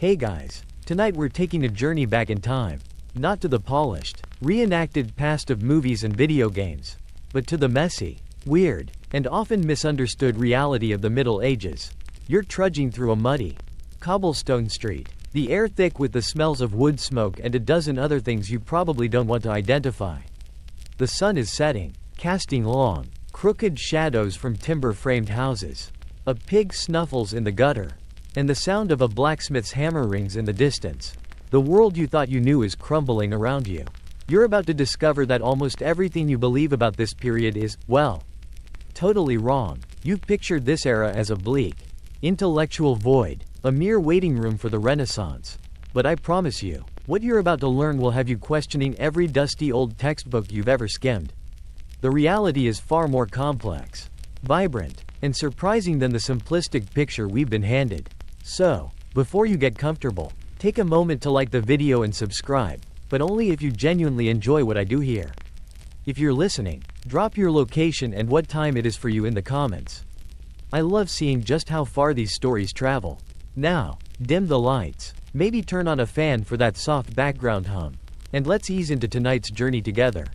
Hey guys, tonight we're taking a journey back in time. Not to the polished, reenacted past of movies and video games, but to the messy, weird, and often misunderstood reality of the Middle Ages. You're trudging through a muddy, cobblestone street, the air thick with the smells of wood smoke and a dozen other things you probably don't want to identify. The sun is setting, casting long, crooked shadows from timber-framed houses. A pig snuffles in the gutter, and the sound of a blacksmith's hammer rings in the distance. The world you thought you knew is crumbling around you. You're about to discover that almost everything you believe about this period is, well, totally wrong. You've pictured this era as a bleak, intellectual void, a mere waiting room for the Renaissance. But I promise you, what you're about to learn will have you questioning every dusty old textbook you've ever skimmed. The reality is far more complex, vibrant, and surprising than the simplistic picture we've been handed. So, before you get comfortable, take a moment to like the video and subscribe, but only if you genuinely enjoy what I do here. If you're listening, drop your location and what time it is for you in the comments. I love seeing just how far these stories travel. Now, dim the lights, maybe turn on a fan for that soft background hum, and let's ease into tonight's journey together.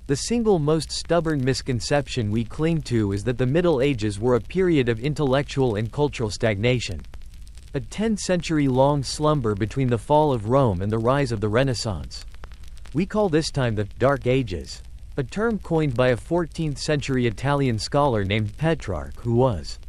The single most stubborn misconception we cling to is that the Middle Ages were a period of intellectual and cultural stagnation. A 10-century-long slumber between the fall of Rome and the rise of the Renaissance. We call this time the Dark Ages, a term coined by a 14th-century Italian scholar named Petrarch who was,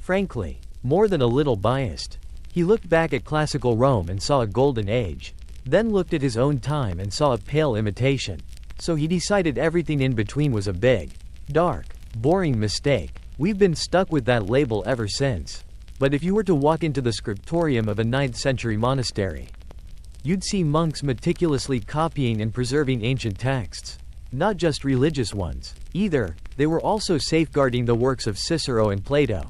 frankly, more than a little biased. He looked back at classical Rome and saw a golden age, then looked at his own time and saw a pale imitation. So he decided everything in between was a big, dark, boring mistake. We've been stuck with that label ever since. But if you were to walk into the scriptorium of a 9th-century monastery, you'd see monks meticulously copying and preserving ancient texts. Not just religious ones, either, they were also safeguarding the works of Cicero and Plato.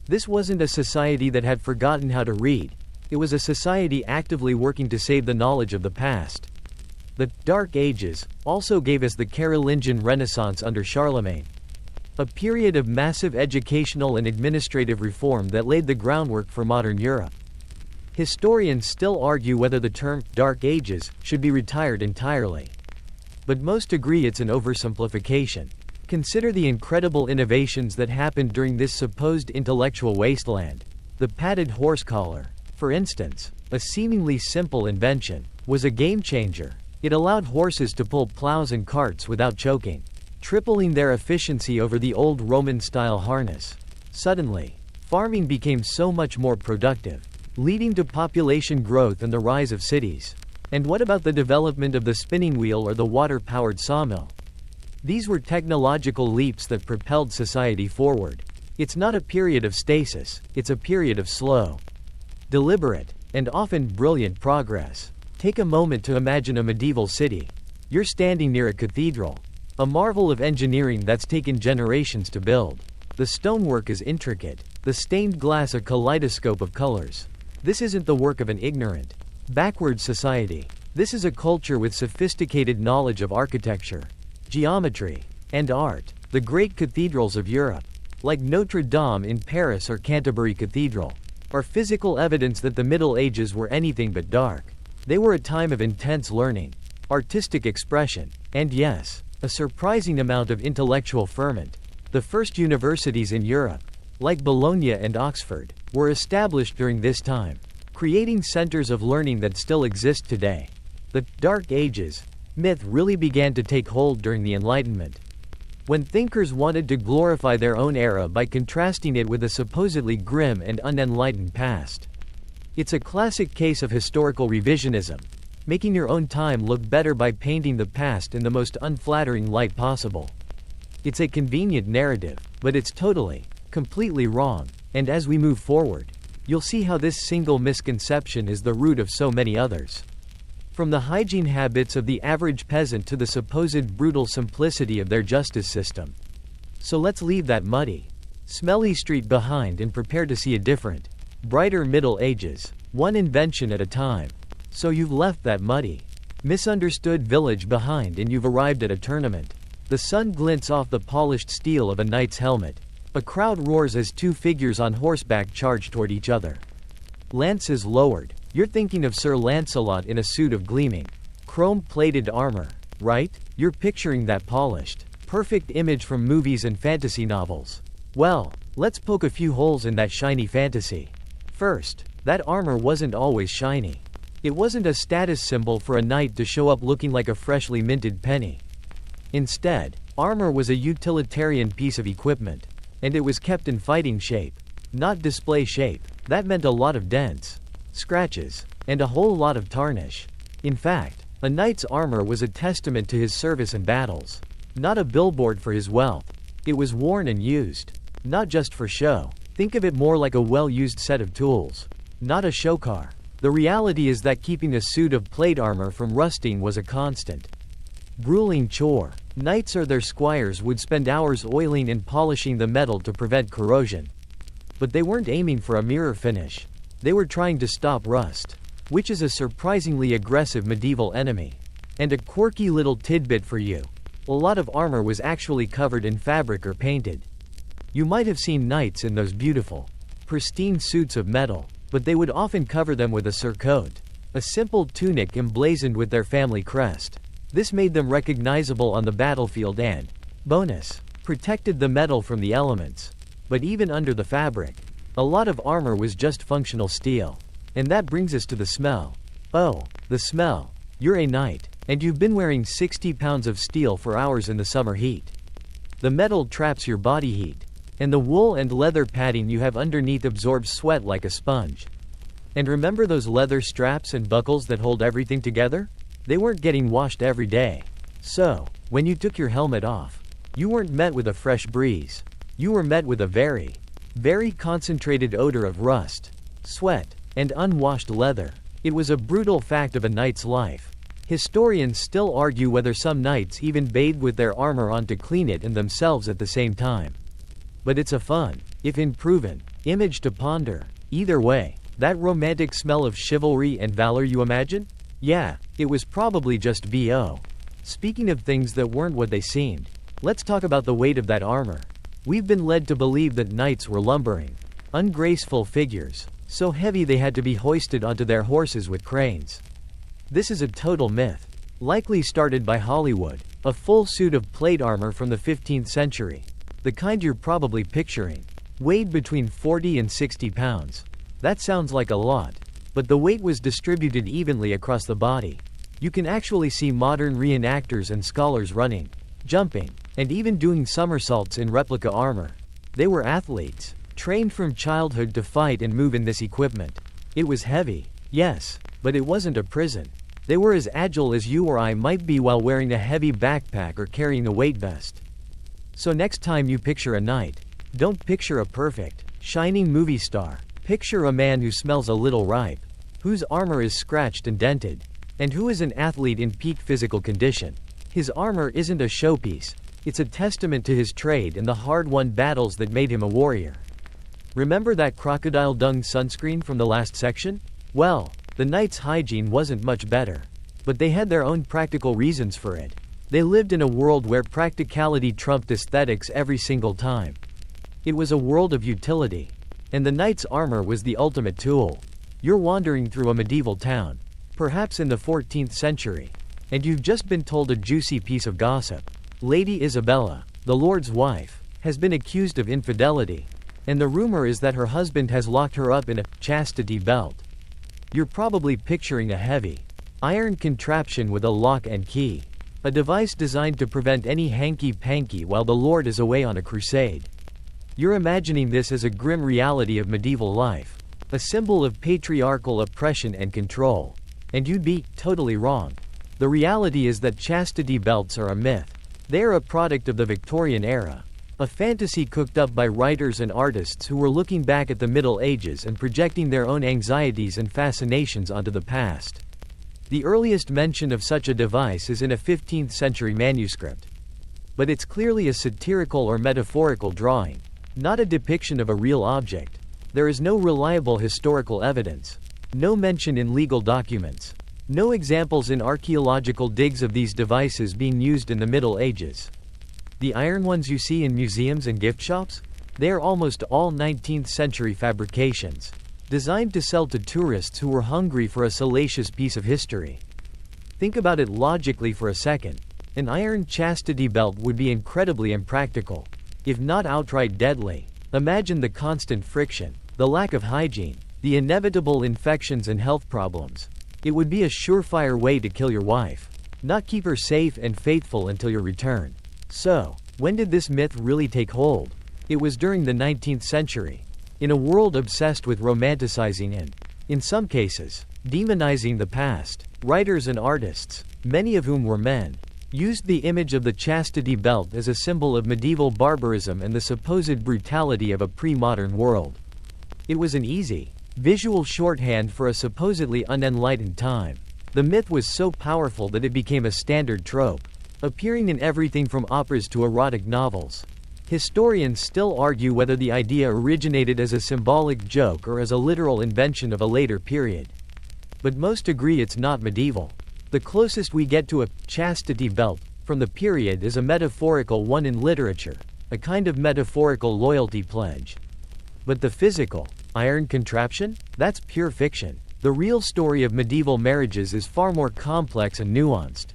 This wasn't a society that had forgotten how to read, it was a society actively working to save the knowledge of the past. The Dark Ages also gave us the Carolingian Renaissance under Charlemagne. A period of massive educational and administrative reform that laid the groundwork for modern Europe. Historians still argue whether the term Dark Ages should be retired entirely. But most agree it's an oversimplification. Consider the incredible innovations that happened during this supposed intellectual wasteland. The padded horse collar, for instance, a seemingly simple invention, was a game changer. It allowed horses to pull plows and carts without choking, tripling their efficiency over the old Roman-style harness. Suddenly, farming became so much more productive, leading to population growth and the rise of cities. And what about the development of the spinning wheel or the water-powered sawmill? These were technological leaps that propelled society forward. It's not a period of stasis, it's a period of slow, deliberate, and often brilliant progress. Take a moment to imagine a medieval city. You're standing near a cathedral, a marvel of engineering that's taken generations to build. The stonework is intricate, the stained glass a kaleidoscope of colors. This isn't the work of an ignorant, backward society. This is a culture with sophisticated knowledge of architecture, geometry, and art. The great cathedrals of Europe, like Notre Dame in Paris or Canterbury Cathedral, are physical evidence that the Middle Ages were anything but dark. They were a time of intense learning, artistic expression, and yes, a surprising amount of intellectual ferment. The first universities in Europe, like Bologna and Oxford, were established during this time, creating centers of learning that still exist today. The Dark Ages myth really began to take hold during the Enlightenment, when thinkers wanted to glorify their own era by contrasting it with a supposedly grim and unenlightened past. It's a classic case of historical revisionism, making your own time look better by painting the past in the most unflattering light possible. It's a convenient narrative, but it's totally, completely wrong, and as we move forward, you'll see how this single misconception is the root of so many others. From the hygiene habits of the average peasant to the supposed brutal simplicity of their justice system. So let's leave that muddy, smelly street behind and prepare to see a different, brighter Middle Ages, one invention at a time. So you've left that muddy, misunderstood village behind and you've arrived at a tournament. The sun glints off the polished steel of a knight's helmet. A crowd roars as two figures on horseback charge toward each other. Lances lowered, You're thinking of Sir Lancelot in a suit of gleaming, chrome-plated armor, right? You're picturing that polished, perfect image from movies and fantasy novels. Well, let's poke a few holes in that shiny fantasy. First, that armor wasn't always shiny. It wasn't a status symbol for a knight to show up looking like a freshly minted penny. Instead, armor was a utilitarian piece of equipment, and it was kept in fighting shape, not display shape. That meant a lot of dents, scratches, and a whole lot of tarnish. In fact, a knight's armor was a testament to his service in battles, not a billboard for his wealth. It was worn and used, not just for show. Think of it more like a well-used set of tools, not a show car. The reality is that keeping a suit of plate armor from rusting was a constant, grueling chore. Knights or their squires would spend hours oiling and polishing the metal to prevent corrosion. But they weren't aiming for a mirror finish. They were trying to stop rust, which is a surprisingly aggressive medieval enemy. And a quirky little tidbit for you. A lot of armor was actually covered in fabric or painted. You might have seen knights in those beautiful, pristine suits of metal, but they would often cover them with a surcoat, a simple tunic emblazoned with their family crest. This made them recognizable on the battlefield and, bonus, protected the metal from the elements. But even under the fabric, a lot of armor was just functional steel. And that brings us to the smell. Oh, the smell. You're a knight, and you've been wearing 60 pounds of steel for hours in the summer heat. The metal traps your body heat, and the wool and leather padding you have underneath absorbs sweat like a sponge. And remember those leather straps and buckles that hold everything together? They weren't getting washed every day. So, when you took your helmet off, you weren't met with a fresh breeze. You were met with a very, very concentrated odor of rust, sweat, and unwashed leather. It was a brutal fact of a knight's life. Historians still argue whether some knights even bathed with their armor on to clean it and themselves at the same time. But it's a fun, if unproven, image to ponder. Either way, that romantic smell of chivalry and valor you imagine? Yeah, it was probably just BO. Speaking of things that weren't what they seemed, let's talk about the weight of that armor. We've been led to believe that knights were lumbering, ungraceful figures, so heavy they had to be hoisted onto their horses with cranes. This is a total myth, likely started by Hollywood. A full suit of plate armor from the 15th century, the kind you're probably picturing, weighed between 40 and 60 pounds. That sounds like a lot, but the weight was distributed evenly across the body. You can actually see modern reenactors and scholars running, jumping, and even doing somersaults in replica armor. They were athletes, trained from childhood to fight and move in this equipment. It was heavy, yes, but it wasn't a prison. They were as agile as you or I might be while wearing a heavy backpack or carrying a weight vest. So next time you picture a knight, don't picture a perfect, shining movie star. Picture a man who smells a little ripe, whose armor is scratched and dented, and who is an athlete in peak physical condition. His armor isn't a showpiece, it's a testament to his trade and the hard-won battles that made him a warrior. Remember that crocodile dung sunscreen from the last section? Well, the knight's hygiene wasn't much better, but they had their own practical reasons for it. They lived in a world where practicality trumped aesthetics every single time. It was a world of utility, and the knight's armor was the ultimate tool. You're wandering through a medieval town, perhaps in the 14th century, and you've just been told a juicy piece of gossip. Lady Isabella, the Lord's wife, has been accused of infidelity, and the rumor is that her husband has locked her up in a chastity belt. You're probably picturing a heavy, iron contraption with a lock and key, a device designed to prevent any hanky-panky while the Lord is away on a crusade. You're imagining this as a grim reality of medieval life, a symbol of patriarchal oppression and control. And you'd be totally wrong. The reality is that chastity belts are a myth. They are a product of the Victorian era, a fantasy cooked up by writers and artists who were looking back at the Middle Ages and projecting their own anxieties and fascinations onto the past. The earliest mention of such a device is in a 15th century manuscript. But it's clearly a satirical or metaphorical drawing, not a depiction of a real object. There is no reliable historical evidence, no mention in legal documents, no examples in archaeological digs of these devices being used in the Middle Ages. The iron ones you see in museums and gift shops? They are almost all 19th century fabrications. designed to sell to tourists who were hungry for a salacious piece of history. Think about it logically for a second. An iron chastity belt would be incredibly impractical, if not outright deadly. Imagine the constant friction, the lack of hygiene, the inevitable infections and health problems. It would be a surefire way to kill your wife, not keep her safe and faithful until your return. So, when did this myth really take hold? It was during the 19th century. In a world obsessed with romanticizing and, in some cases, demonizing the past, writers and artists, many of whom were men, used the image of the chastity belt as a symbol of medieval barbarism and the supposed brutality of a pre-modern world. It was an easy, visual shorthand for a supposedly unenlightened time. The myth was so powerful that it became a standard trope, appearing in everything from operas to erotic novels. Historians still argue whether the idea originated as a symbolic joke or as a literal invention of a later period. But most agree it's not medieval. The closest we get to a chastity belt from the period is a metaphorical one in literature, a kind of metaphorical loyalty pledge. But the physical, iron contraption? That's pure fiction. The real story of medieval marriages is far more complex and nuanced.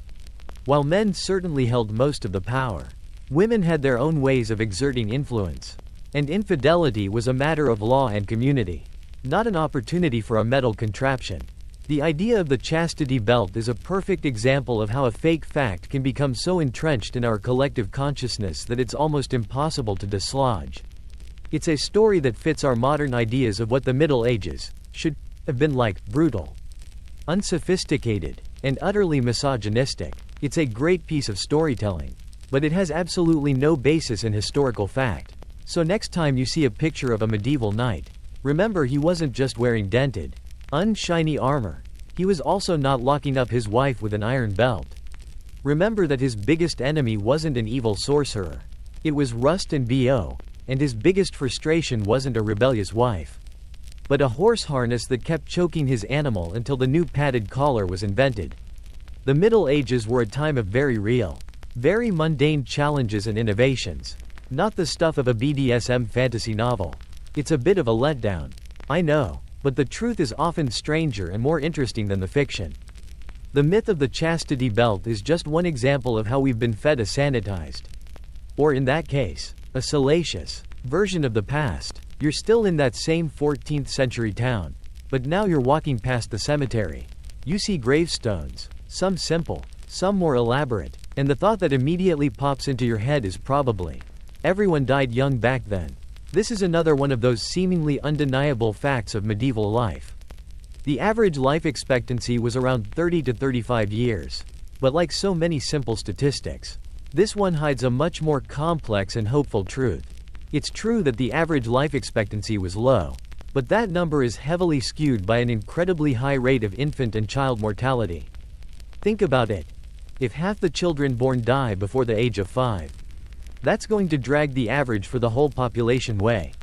While men certainly held most of the power, women had their own ways of exerting influence. And infidelity was a matter of law and community, not an opportunity for a metal contraption. The idea of the chastity belt is a perfect example of how a fake fact can become so entrenched in our collective consciousness that it's almost impossible to dislodge. It's a story that fits our modern ideas of what the Middle Ages should have been like: brutal, unsophisticated, and utterly misogynistic. It's a great piece of storytelling, but it has absolutely no basis in historical fact. So next time you see a picture of a medieval knight, remember he wasn't just wearing dented, unshiny armor. He was also not locking up his wife with an iron belt. Remember that his biggest enemy wasn't an evil sorcerer. It was rust and BO, and his biggest frustration wasn't a rebellious wife, but a horse harness that kept choking his animal until the new padded collar was invented. The Middle Ages were a time of very real, very mundane challenges and innovations, not the stuff of a BDSM fantasy novel. It's a bit of a letdown, I know, but the truth is often stranger and more interesting than the fiction. The myth of the chastity belt is just one example of how we've been fed a sanitized, or in that case, a salacious, version of the past. You're still in that same 14th century town, but now you're walking past the cemetery. You see gravestones, some simple, some more elaborate, and the thought that immediately pops into your head is probably, everyone died young back then. This is another one of those seemingly undeniable facts of medieval life. The average life expectancy was around 30 to 35 years. But like so many simple statistics, this one hides a much more complex and hopeful truth. It's true that the average life expectancy was low, but that number is heavily skewed by an incredibly high rate of infant and child mortality. Think about it. If half the children born die before the age of 5, that's going to drag the average for the whole population way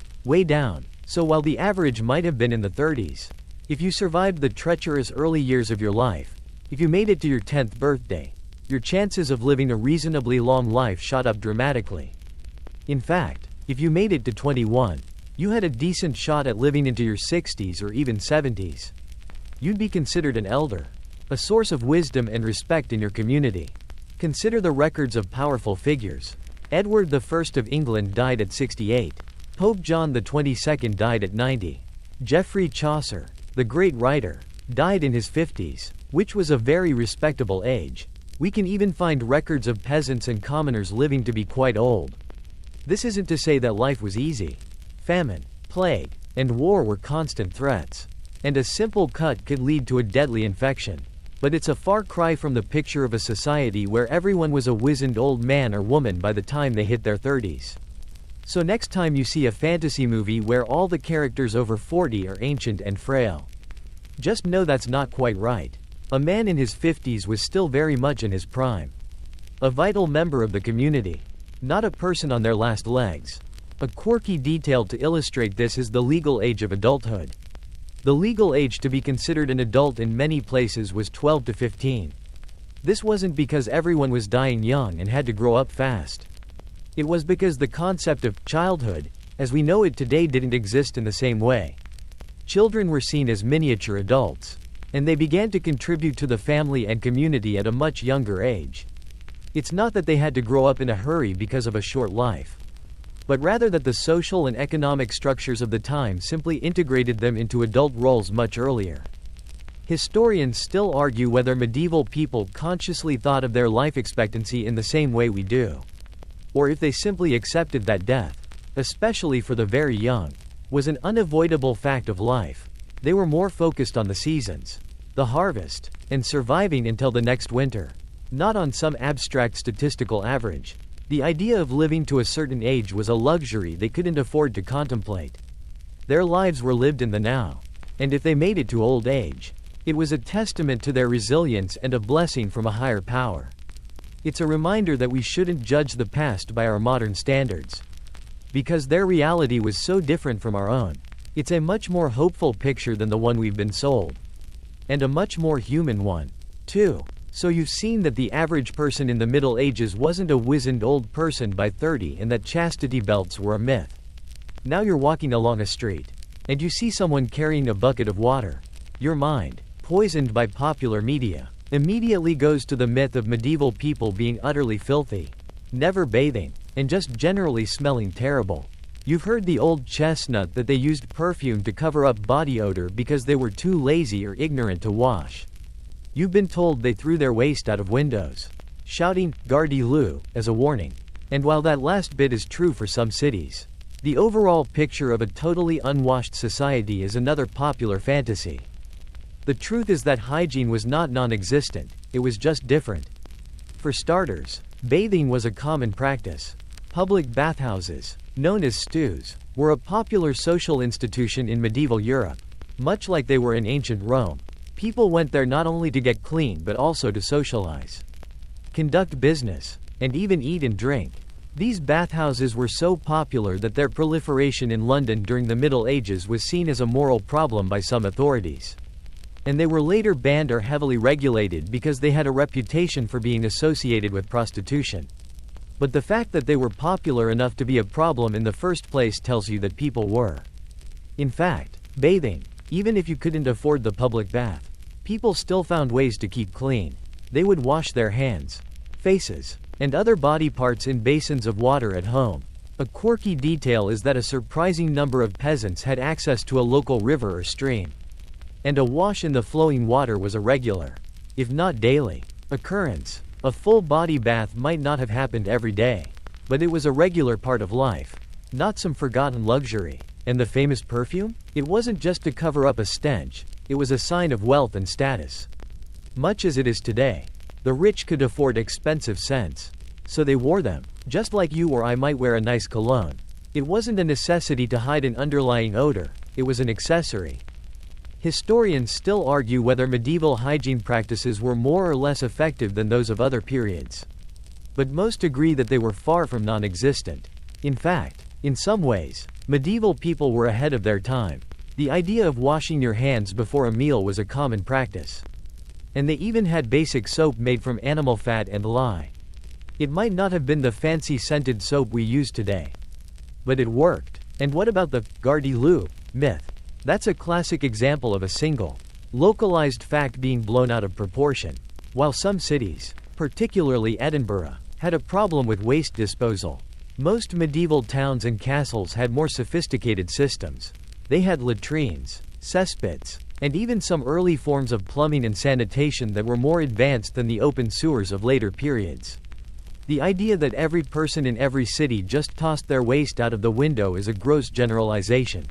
down. So while the average might have been in the 30s, if you survived the treacherous early years of your life, if you made it to your 10th birthday, your chances of living a reasonably long life shot up dramatically. In fact, if you made it to 21, you had a decent shot at living into your 60s or even 70s. You'd be considered an elder, a source of wisdom and respect in your community. Consider the records of powerful figures. Edward I of England died at 68. Pope John XXII died at 90. Geoffrey Chaucer, the great writer, died in his 50s, which was a very respectable age. We can even find records of peasants and commoners living to be quite old. This isn't to say that life was easy. Famine, plague, and war were constant threats, and a simple cut could lead to a deadly infection. But it's a far cry from the picture of a society where everyone was a wizened old man or woman by the time they hit their 30s. So next time you see a fantasy movie where all the characters over 40 are ancient and frail, just know that's not quite right. A man in his 50s was still very much in his prime. A vital member of the community, not a person on their last legs. A quirky detail to illustrate this is the legal age of adulthood. The legal age to be considered an adult in many places was 12 to 15. This wasn't because everyone was dying young and had to grow up fast. It was because the concept of childhood, as we know it today, didn't exist in the same way. Children were seen as miniature adults, and they began to contribute to the family and community at a much younger age. It's not that they had to grow up in a hurry because of a short life, but rather that the social and economic structures of the time simply integrated them into adult roles much earlier. Historians still argue whether medieval people consciously thought of their life expectancy in the same way we do, or if they simply accepted that death, especially for the very young, was an unavoidable fact of life. They were more focused on the seasons, the harvest, and surviving until the next winter, not on some abstract statistical average. The idea of living to a certain age was a luxury they couldn't afford to contemplate. Their lives were lived in the now, and if they made it to old age, it was a testament to their resilience and a blessing from a higher power. It's a reminder that we shouldn't judge the past by our modern standards, because their reality was so different from our own. It's a much more hopeful picture than the one we've been sold, and a much more human one, too. So you've seen that the average person in the Middle Ages wasn't a wizened old person by 30 and that chastity belts were a myth. Now you're walking along a street, and you see someone carrying a bucket of water. Your mind, poisoned by popular media, immediately goes to the myth of medieval people being utterly filthy, never bathing, and just generally smelling terrible. You've heard the old chestnut that they used perfume to cover up body odor because they were too lazy or ignorant to wash. You've been told they threw their waste out of windows, shouting, "Gardez-le," as a warning. And while that last bit is true for some cities, the overall picture of a totally unwashed society is another popular fantasy. The truth is that hygiene was not non-existent, it was just different. For starters, bathing was a common practice. Public bathhouses, known as stews, were a popular social institution in medieval Europe. Much like they were in ancient Rome, people went there not only to get clean but also to socialize, conduct business, and even eat and drink. These bathhouses were so popular that their proliferation in London during the Middle Ages was seen as a moral problem by some authorities. And they were later banned or heavily regulated because they had a reputation for being associated with prostitution. But the fact that they were popular enough to be a problem in the first place tells you that people were, in fact, bathing. Even if you couldn't afford the public bath, people still found ways to keep clean. They would wash their hands, faces, and other body parts in basins of water at home. A quirky detail is that a surprising number of peasants had access to a local river or stream, and a wash in the flowing water was a regular, if not daily, occurrence. A full body bath might not have happened every day, but it was a regular part of life, not some forgotten luxury. And the famous perfume? It wasn't just to cover up a stench, it was a sign of wealth and status. Much as it is today, the rich could afford expensive scents, so they wore them, just like you or I might wear a nice cologne. It wasn't a necessity to hide an underlying odor, it was an accessory. Historians still argue whether medieval hygiene practices were more or less effective than those of other periods, but most agree that they were far from non-existent. In fact, in some ways, medieval people were ahead of their time. The idea of washing your hands before a meal was a common practice, and they even had basic soap made from animal fat and lye. It might not have been the fancy scented soap we use today, but it worked. And what about the Gardez-le myth? That's a classic example of a single, localized fact being blown out of proportion. While some cities, particularly Edinburgh, had a problem with waste disposal, most medieval towns and castles had more sophisticated systems. They had latrines, cesspits, and even some early forms of plumbing and sanitation that were more advanced than the open sewers of later periods. The idea that every person in every city just tossed their waste out of the window is a gross generalization.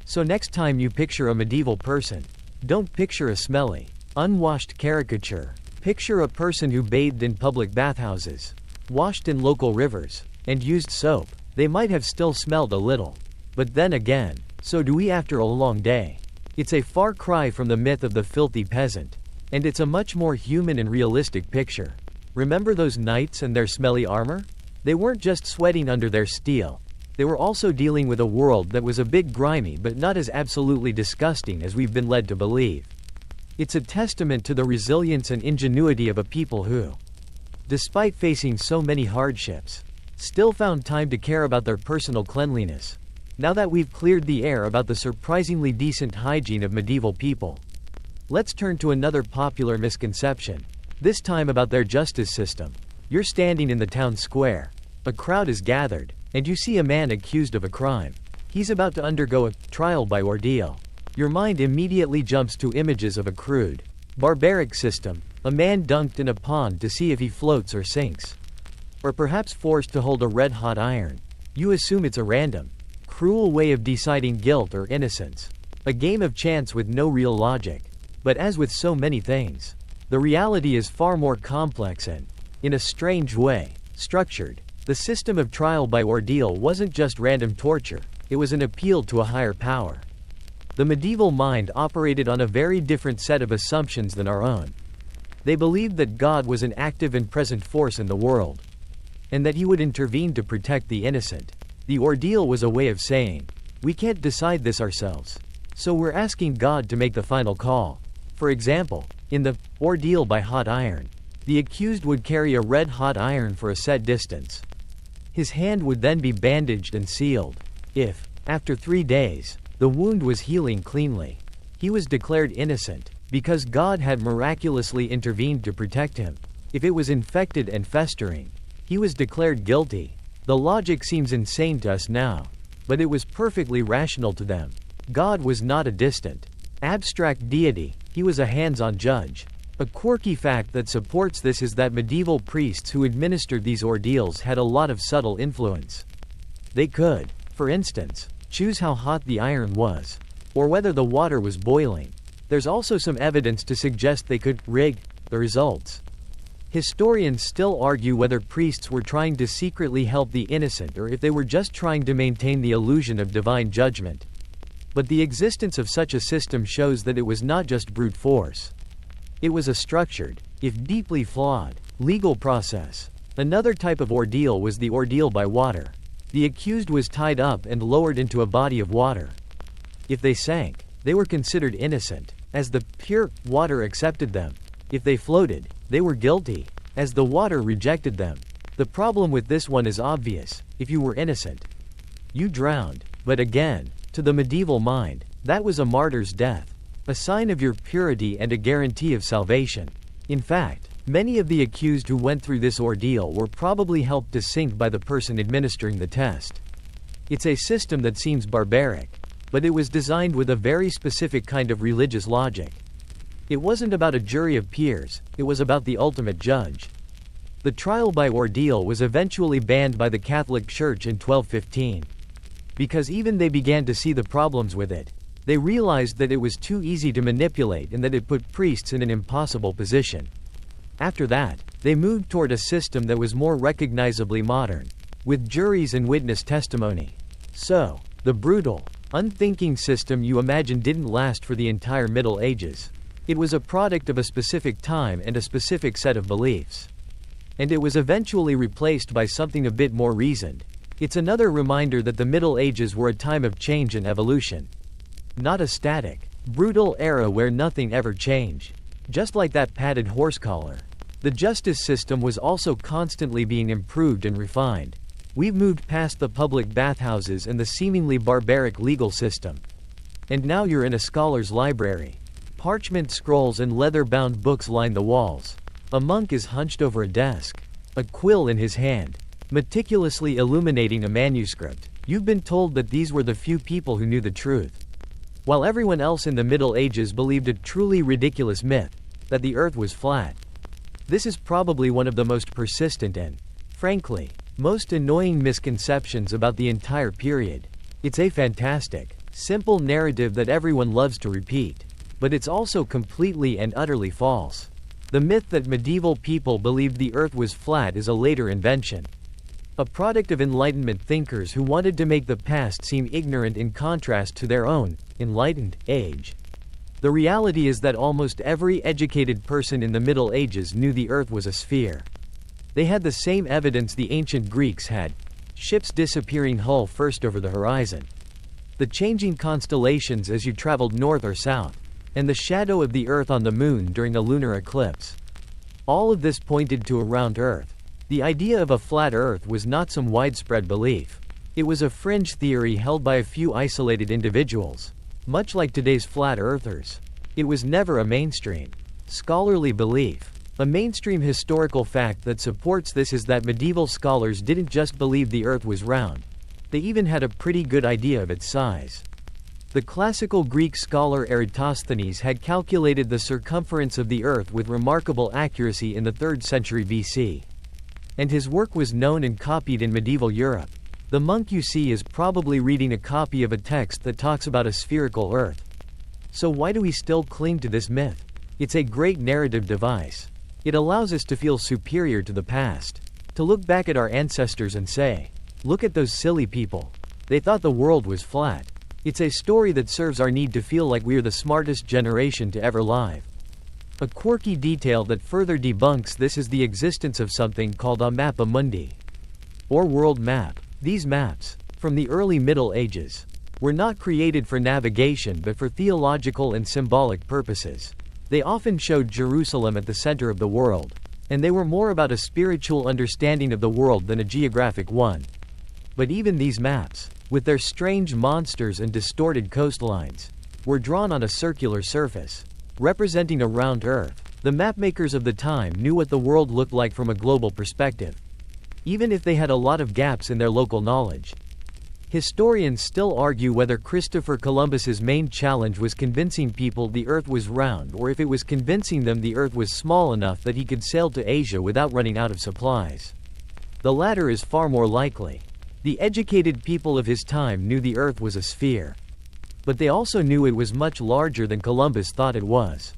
So next time you picture a medieval person, don't picture a smelly, unwashed caricature. Picture a person who bathed in public bathhouses, washed in local rivers, and used soap. They might have still smelled a little. But then again, so do we after a long day. It's a far cry from the myth of the filthy peasant. And it's a much more human and realistic picture. Remember those knights and their smelly armor? They weren't just sweating under their steel. They were also dealing with a world that was a bit grimy but not as absolutely disgusting as we've been led to believe. It's a testament to the resilience and ingenuity of a people who, despite facing so many hardships, still found time to care about their personal cleanliness. Now that we've cleared the air about the surprisingly decent hygiene of medieval people, let's turn to another popular misconception, this time about their justice system. You're standing in the town square. A crowd is gathered, and you see a man accused of a crime. He's about to undergo a trial by ordeal. Your mind immediately jumps to images of a crude, barbaric system, a man dunked in a pond to see if he floats or sinks. Or perhaps forced to hold a red-hot iron. You assume it's a random, cruel way of deciding guilt or innocence. A game of chance with no real logic. But as with so many things, the reality is far more complex and, in a strange way, structured. The system of trial by ordeal wasn't just random torture, it was an appeal to a higher power. The medieval mind operated on a very different set of assumptions than our own. They believed that God was an active and present force in the world, and that he would intervene to protect the innocent. The ordeal was a way of saying, we can't decide this ourselves, so we're asking God to make the final call. For example, in the ordeal by hot iron, the accused would carry a red-hot iron for a set distance. His hand would then be bandaged and sealed. If, after 3 days, the wound was healing cleanly, he was declared innocent, because God had miraculously intervened to protect him. If it was infected and festering, he was declared guilty. The logic seems insane to us now, but it was perfectly rational to them. God was not a distant, abstract deity, he was a hands-on judge. A quirky fact that supports this is that medieval priests who administered these ordeals had a lot of subtle influence. They could, for instance, choose how hot the iron was, or whether the water was boiling. There's also some evidence to suggest they could rig the results. Historians still argue whether priests were trying to secretly help the innocent or if they were just trying to maintain the illusion of divine judgment. But the existence of such a system shows that it was not just brute force. It was a structured, if deeply flawed, legal process. Another type of ordeal was the ordeal by water. The accused was tied up and lowered into a body of water. If they sank, they were considered innocent, as the pure water accepted them. If they floated, they were guilty, as the water rejected them. The problem with this one is obvious. If you were innocent, you drowned. But again, to the medieval mind, that was a martyr's death, a sign of your purity and a guarantee of salvation. In fact, many of the accused who went through this ordeal were probably helped to sink by the person administering the test. It's a system that seems barbaric, but it was designed with a very specific kind of religious logic. It wasn't about a jury of peers, it was about the ultimate judge. The trial by ordeal was eventually banned by the Catholic Church in 1215. Because even they began to see the problems with it. They realized that it was too easy to manipulate and that it put priests in an impossible position. After that, they moved toward a system that was more recognizably modern, with juries and witness testimony. So, the brutal, unthinking system you imagine didn't last for the entire Middle Ages. It was a product of a specific time and a specific set of beliefs. And it was eventually replaced by something a bit more reasoned. It's another reminder that the Middle Ages were a time of change and evolution. Not a static, brutal era where nothing ever changed. Just like that padded horse collar. The justice system was also constantly being improved and refined. We've moved past the public bathhouses and the seemingly barbaric legal system. And now you're in a scholar's library. Parchment scrolls and leather-bound books line the walls. A monk is hunched over a desk, a quill in his hand, meticulously illuminating a manuscript. You've been told that these were the few people who knew the truth, while everyone else in the Middle Ages believed a truly ridiculous myth, that the earth was flat. This is probably one of the most persistent and, frankly, most annoying misconceptions about the entire period. It's a fantastic, simple narrative that everyone loves to repeat, but it's also completely and utterly false. The myth that medieval people believed the earth was flat is a later invention. A product of Enlightenment thinkers who wanted to make the past seem ignorant in contrast to their own, enlightened, age. The reality is that almost every educated person in the Middle Ages knew the earth was a sphere. They had the same evidence the ancient Greeks had: ships disappearing hull first over the horizon, the changing constellations as you traveled north or south, and the shadow of the earth on the moon during a lunar eclipse. All of this pointed to a round earth. The idea of a flat earth was not some widespread belief. It was a fringe theory held by a few isolated individuals. Much like today's flat earthers. It was never a mainstream scholarly belief. A mainstream historical fact that supports this is that medieval scholars didn't just believe the earth was round. They even had a pretty good idea of its size. The classical Greek scholar Eratosthenes had calculated the circumference of the earth with remarkable accuracy in the 3rd century BC. And his work was known and copied in medieval Europe. The monk you see is probably reading a copy of a text that talks about a spherical earth. So why do we still cling to this myth? It's a great narrative device. It allows us to feel superior to the past. To look back at our ancestors and say, look at those silly people. They thought the world was flat. It's a story that serves our need to feel like we are the smartest generation to ever live. A quirky detail that further debunks this is the existence of something called a mappa mundi, or world map. These maps, from the early Middle Ages, were not created for navigation but for theological and symbolic purposes. They often showed Jerusalem at the center of the world, and they were more about a spiritual understanding of the world than a geographic one. But even these maps, with their strange monsters and distorted coastlines, were drawn on a circular surface, representing a round Earth. The mapmakers of the time knew what the world looked like from a global perspective, even if they had a lot of gaps in their local knowledge. Historians still argue whether Christopher Columbus's main challenge was convincing people the Earth was round or if it was convincing them the Earth was small enough that he could sail to Asia without running out of supplies. The latter is far more likely. The educated people of his time knew the Earth was a sphere. But they also knew it was much larger than Columbus thought it was.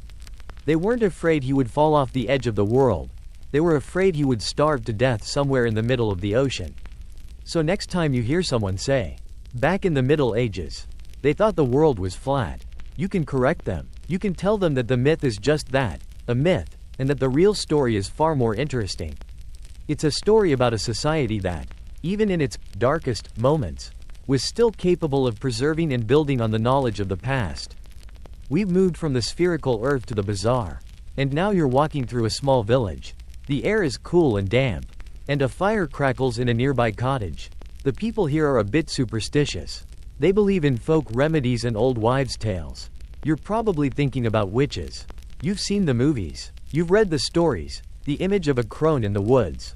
They weren't afraid he would fall off the edge of the world. They were afraid he would starve to death somewhere in the middle of the ocean. So next time you hear someone say, back in the Middle Ages, they thought the world was flat, you can correct them. You can tell them that the myth is just that, a myth, and that the real story is far more interesting. It's a story about a society that, even in its darkest moments, was still capable of preserving and building on the knowledge of the past. We've moved from the spherical Earth to the bizarre. And now you're walking through a small village. The air is cool and damp, and a fire crackles in a nearby cottage. The people here are a bit superstitious. They believe in folk remedies and old wives' tales. You're probably thinking about witches. You've seen the movies. You've read the stories, the image of a crone in the woods,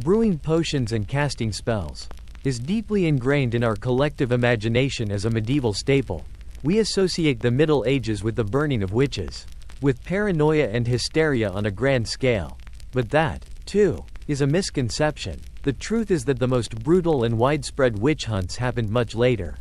brewing potions and casting spells, is deeply ingrained in our collective imagination as a medieval staple. We associate the Middle Ages with the burning of witches, with paranoia and hysteria on a grand scale. But that, too, is a misconception. The truth is that the most brutal and widespread witch hunts happened much later.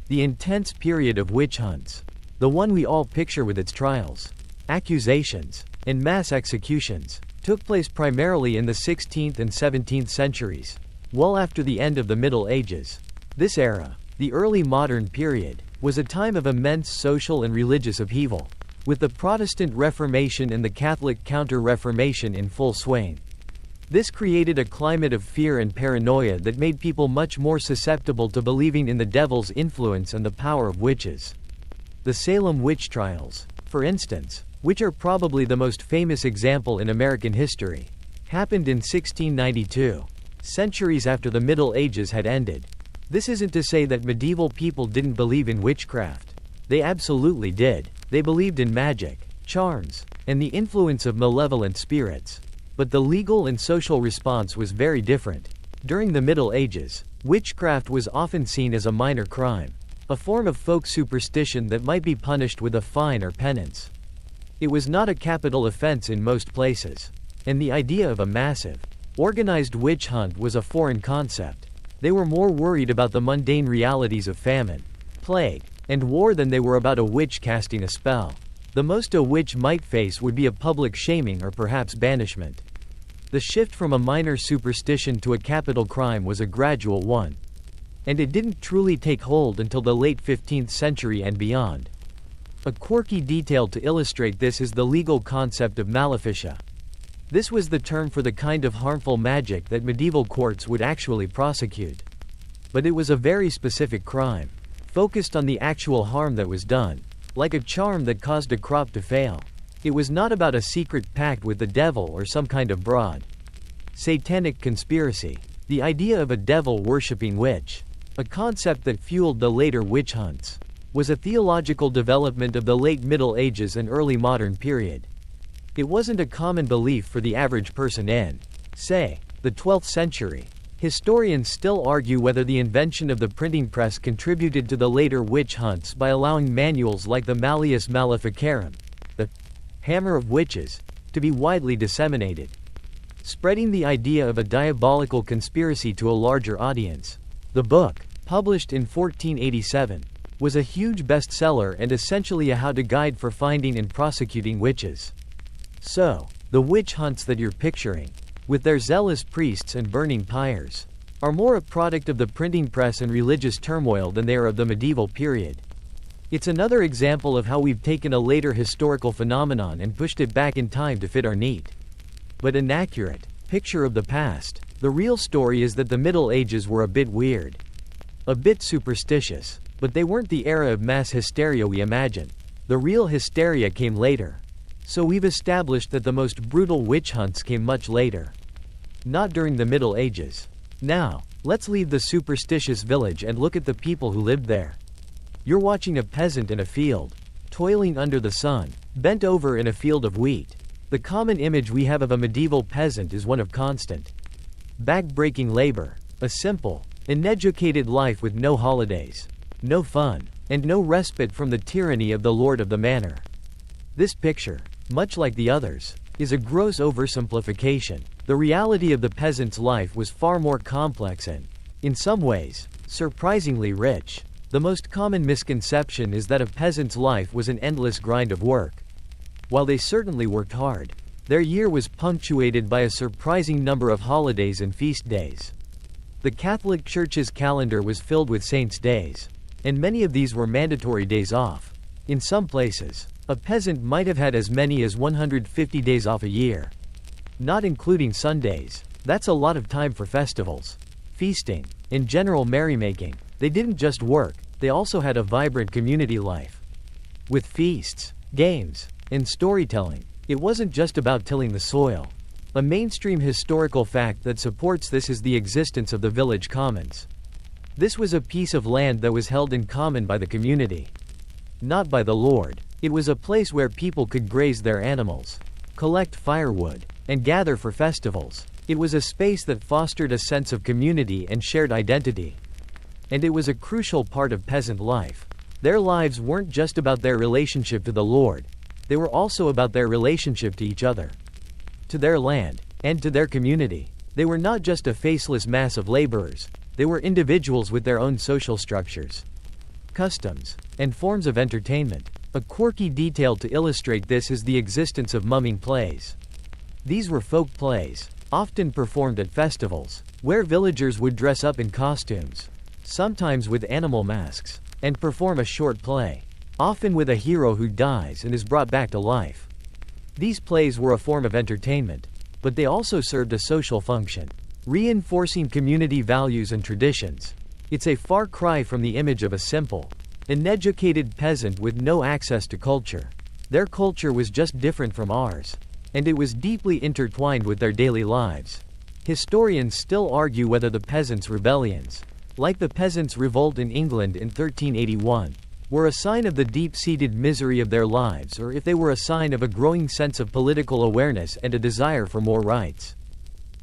The intense period of witch hunts, the one we all picture with its trials, accusations, and mass executions, took place primarily in the 16th and 17th centuries, well after the end of the Middle Ages. This era, the early modern period, was a time of immense social and religious upheaval, with the Protestant Reformation and the Catholic Counter-Reformation in full swing. This created a climate of fear and paranoia that made people much more susceptible to believing in the devil's influence and the power of witches. The Salem witch trials, for instance, which are probably the most famous example in American history, happened in 1692, centuries after the Middle Ages had ended. This isn't to say that medieval people didn't believe in witchcraft. They absolutely did. They believed in magic, charms, and the influence of malevolent spirits. But the legal and social response was very different. During the Middle Ages, witchcraft was often seen as a minor crime, a form of folk superstition that might be punished with a fine or penance. It was not a capital offense in most places, and the idea of a massive, organized witch hunt was a foreign concept. They were more worried about the mundane realities of famine, plague, and war than they were about a witch casting a spell. The most a witch might face would be a public shaming or perhaps banishment. The shift from a minor superstition to a capital crime was a gradual one, and it didn't truly take hold until the late 15th century and beyond. A quirky detail to illustrate this is the legal concept of maleficia. This was the term for the kind of harmful magic that medieval courts would actually prosecute. But it was a very specific crime, focused on the actual harm that was done, like a charm that caused a crop to fail. It was not about a secret pact with the devil or some kind of broad satanic conspiracy. The idea of a devil-worshipping witch, a concept that fueled the later witch hunts, was a theological development of the late Middle Ages and early modern period. It wasn't a common belief for the average person in, say, the 12th century. Historians still argue whether the invention of the printing press contributed to the later witch hunts by allowing manuals like the Malleus Maleficarum, the Hammer of Witches, to be widely disseminated, spreading the idea of a diabolical conspiracy to a larger audience. The book, published in 1487, was a huge bestseller and essentially a how-to guide for finding and prosecuting witches. So, the witch hunts that you're picturing, with their zealous priests and burning pyres, are more a product of the printing press and religious turmoil than they are of the medieval period. It's another example of how we've taken a later historical phenomenon and pushed it back in time to fit our neat, but inaccurate, picture of the past. The real story is that the Middle Ages were a bit weird, a bit superstitious, but they weren't the era of mass hysteria we imagine. The real hysteria came later. So we've established that the most brutal witch hunts came much later, not during the Middle Ages. Now, let's leave the superstitious village and look at the people who lived there. You're watching a peasant in a field, toiling under the sun, bent over in a field of wheat. The common image we have of a medieval peasant is one of constant, back-breaking labor, a simple, uneducated life with no holidays, no fun, and no respite from the tyranny of the lord of the manor. This picture, much like the others, is a gross oversimplification. The reality of the peasant's life was far more complex and, in some ways, surprisingly rich. The most common misconception is that a peasant's life was an endless grind of work. While they certainly worked hard, their year was punctuated by a surprising number of holidays and feast days. The Catholic Church's calendar was filled with saints' days, and many of these were mandatory days off. In some places, a peasant might have had as many as 150 days off a year, not including Sundays. That's a lot of time for festivals, feasting, and general merrymaking. They didn't just work, they also had a vibrant community life, with feasts, games, and storytelling. It wasn't just about tilling the soil. A mainstream historical fact that supports this is the existence of the village commons. This was a piece of land that was held in common by the community, not by the lord. It was a place where people could graze their animals, collect firewood, and gather for festivals. It was a space that fostered a sense of community and shared identity. And it was a crucial part of peasant life. Their lives weren't just about their relationship to the Lord, they were also about their relationship to each other, to their land, and to their community. They were not just a faceless mass of laborers, they were individuals with their own social structures, customs, and forms of entertainment. A quirky detail to illustrate this is the existence of mumming plays. These were folk plays, often performed at festivals, where villagers would dress up in costumes, sometimes with animal masks, and perform a short play, often with a hero who dies and is brought back to life. These plays were a form of entertainment, but they also served a social function, reinforcing community values and traditions. It's a far cry from the image of a simple, uneducated peasant with no access to culture. Their culture was just different from ours, and it was deeply intertwined with their daily lives. Historians still argue whether the peasants' rebellions, like the Peasants' Revolt in England in 1381, were a sign of the deep-seated misery of their lives or if they were a sign of a growing sense of political awareness and a desire for more rights.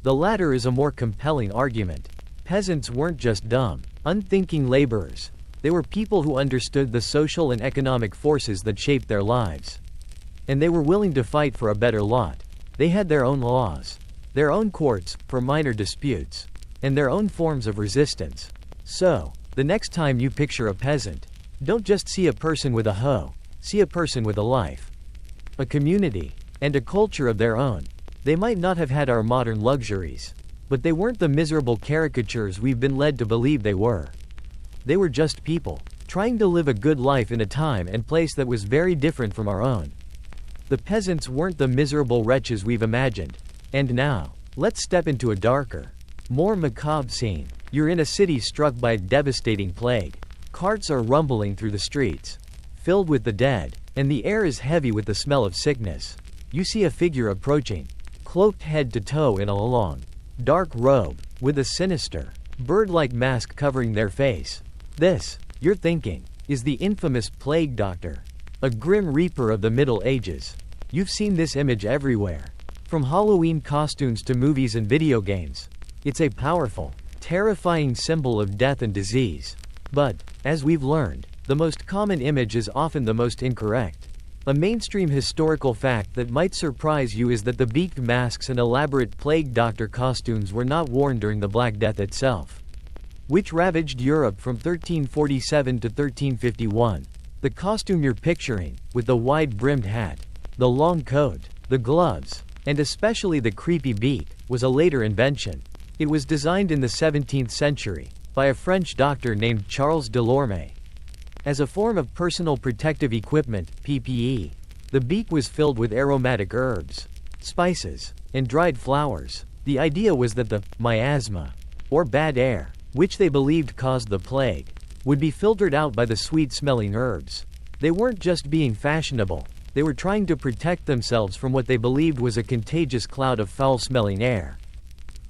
The latter is a more compelling argument. Peasants weren't just dumb, unthinking laborers. They were people who understood the social and economic forces that shaped their lives. And they were willing to fight for a better lot. They had their own laws, their own courts for minor disputes, and their own forms of resistance. So, the next time you picture a peasant, don't just see a person with a hoe, see a person with a life, a community, and a culture of their own. They might not have had our modern luxuries, but they weren't the miserable caricatures we've been led to believe they were. They were just people, trying to live a good life in a time and place that was very different from our own. The peasants weren't the miserable wretches we've imagined. And now, let's step into a darker, more macabre scene. You're in a city struck by a devastating plague. Carts are rumbling through the streets, filled with the dead, and the air is heavy with the smell of sickness. You see a figure approaching, cloaked head to toe in a long, dark robe, with a sinister, bird-like mask covering their face. This, you're thinking, is the infamous plague doctor, a grim reaper of the Middle Ages. You've seen this image everywhere, from Halloween costumes to movies and video games. It's a powerful, terrifying symbol of death and disease. But, as we've learned, the most common image is often the most incorrect. A mainstream historical fact that might surprise you is that the beaked masks and elaborate plague doctor costumes were not worn during the Black Death itself, which ravaged Europe from 1347 to 1351. The costume you're picturing, with the wide-brimmed hat, the long coat, the gloves, and especially the creepy beak, was a later invention. It was designed in the 17th century, by a French doctor named Charles Delorme. As a form of personal protective equipment, PPE, the beak was filled with aromatic herbs, spices, and dried flowers. The idea was that the miasma, or bad air, which they believed caused the plague, would be filtered out by the sweet-smelling herbs. They weren't just being fashionable, they were trying to protect themselves from what they believed was a contagious cloud of foul-smelling air.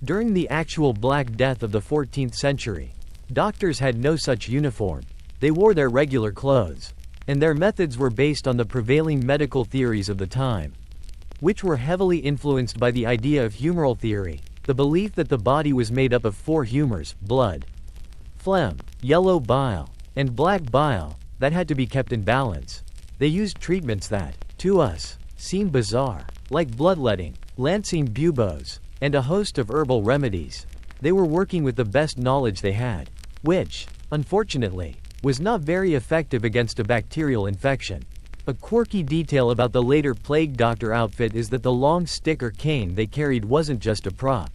During the actual Black Death of the 14th century, doctors had no such uniform. They wore their regular clothes, and their methods were based on the prevailing medical theories of the time, which were heavily influenced by the idea of humoral theory, the belief that the body was made up of four humors: blood, phlegm, yellow bile, and black bile, that had to be kept in balance. They used treatments that, to us, seem bizarre, like bloodletting, lancing buboes, and a host of herbal remedies. They were working with the best knowledge they had, which, unfortunately, was not very effective against a bacterial infection. A quirky detail about the later plague doctor outfit is that the long stick or cane they carried wasn't just a prop.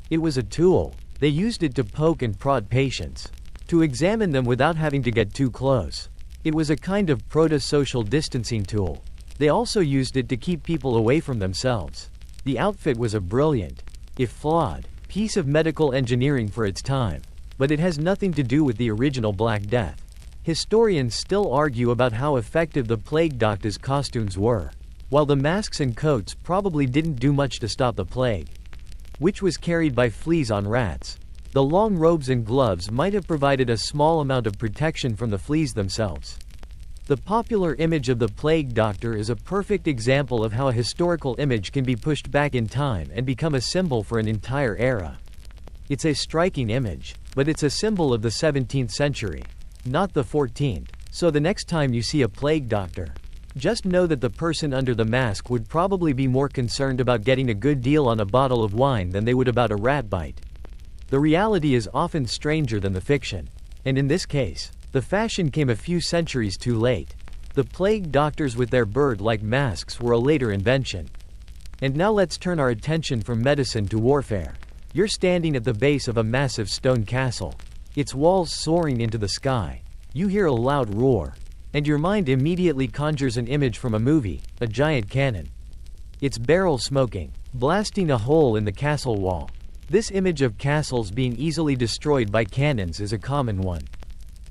It was a tool. They used it to poke and prod patients, to examine them without having to get too close. It was a kind of proto-social distancing tool. They also used it to keep people away from themselves. The outfit was a brilliant, if flawed, piece of medical engineering for its time. But it has nothing to do with the original Black Death. Historians still argue about how effective the plague doctor's costumes were. While the masks and coats probably didn't do much to stop the plague, which was carried by fleas on rats, the long robes and gloves might have provided a small amount of protection from the fleas themselves. The popular image of the plague doctor is a perfect example of how a historical image can be pushed back in time and become a symbol for an entire era. It's a striking image, but it's a symbol of the 17th century, not the 14th. So the next time you see a plague doctor, just know that the person under the mask would probably be more concerned about getting a good deal on a bottle of wine than they would about a rat bite. The reality is often stranger than the fiction. And in this case, the fashion came a few centuries too late. The plague doctors with their bird-like masks were a later invention. And now let's turn our attention from medicine to warfare. You're standing at the base of a massive stone castle, its walls soaring into the sky. You hear a loud roar, and your mind immediately conjures an image from a movie: a giant cannon, its barrel smoking, blasting a hole in the castle wall. This image of castles being easily destroyed by cannons is a common one.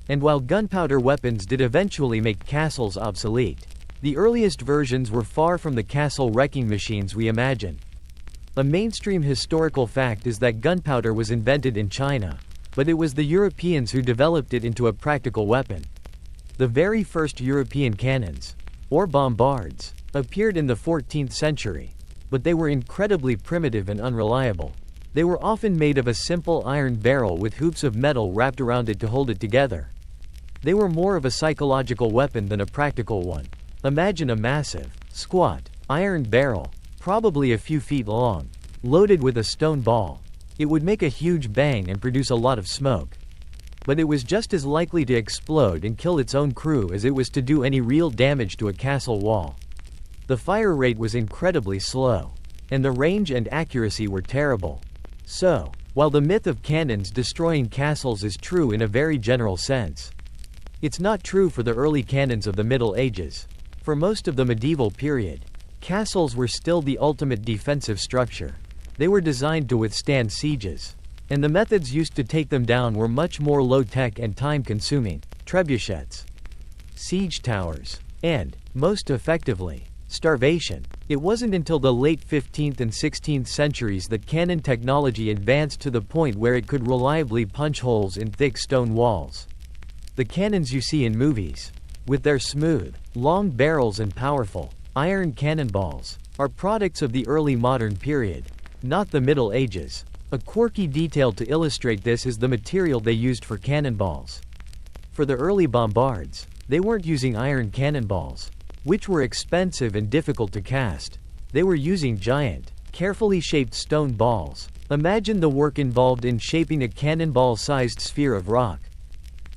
And while gunpowder weapons did eventually make castles obsolete, the earliest versions were far from the castle wrecking machines we imagine. A mainstream historical fact is that gunpowder was invented in China, but it was the Europeans who developed it into a practical weapon. The very first European cannons, or bombards, appeared in the 14th century, but they were incredibly primitive and unreliable. They were often made of a simple iron barrel with hoops of metal wrapped around it to hold it together. They were more of a psychological weapon than a practical one. Imagine a massive, squat, iron barrel, probably a few feet long, loaded with a stone ball. It would make a huge bang and produce a lot of smoke. But it was just as likely to explode and kill its own crew as it was to do any real damage to a castle wall. The fire rate was incredibly slow, and the range and accuracy were terrible. So, while the myth of cannons destroying castles is true in a very general sense, it's not true for the early cannons of the Middle Ages. For most of the medieval period, castles were still the ultimate defensive structure. They were designed to withstand sieges, and the methods used to take them down were much more low-tech and time-consuming: trebuchets, siege towers, and, most effectively, Starvation. It wasn't until the late 15th and 16th centuries that cannon technology advanced to the point where it could reliably punch holes in thick stone walls. The cannons you see in movies, with their smooth, long barrels and powerful, iron cannonballs, are products of the early modern period, not the Middle Ages. A quirky detail to illustrate this is the material they used for cannonballs. For the early bombards, they weren't using iron cannonballs, which were expensive and difficult to cast. They were using giant, carefully shaped stone balls. Imagine the work involved in shaping a cannonball-sized sphere of rock.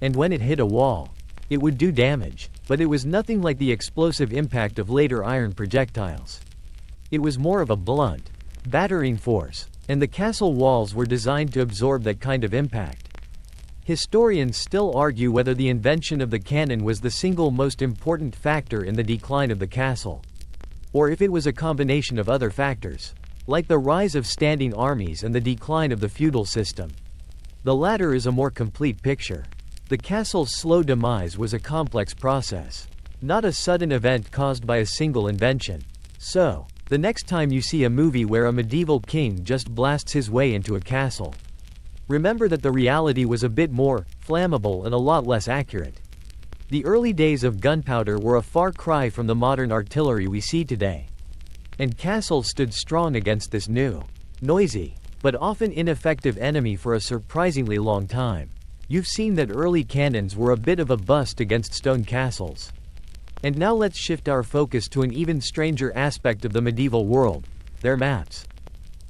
And when it hit a wall, it would do damage, but it was nothing like the explosive impact of later iron projectiles. It was more of a blunt, battering force, and the castle walls were designed to absorb that kind of impact. Historians still argue whether the invention of the cannon was the single most important factor in the decline of the castle, or if it was a combination of other factors, like the rise of standing armies and the decline of the feudal system. The latter is a more complete picture. The castle's slow demise was a complex process, not a sudden event caused by a single invention. So, the next time you see a movie where a medieval king just blasts his way into a castle, remember that the reality was a bit more flammable and a lot less accurate. The early days of gunpowder were a far cry from the modern artillery we see today. And castles stood strong against this new, noisy, but often ineffective enemy for a surprisingly long time. You've seen that early cannons were a bit of a bust against stone castles. And now let's shift our focus to an even stranger aspect of the medieval world, their maps.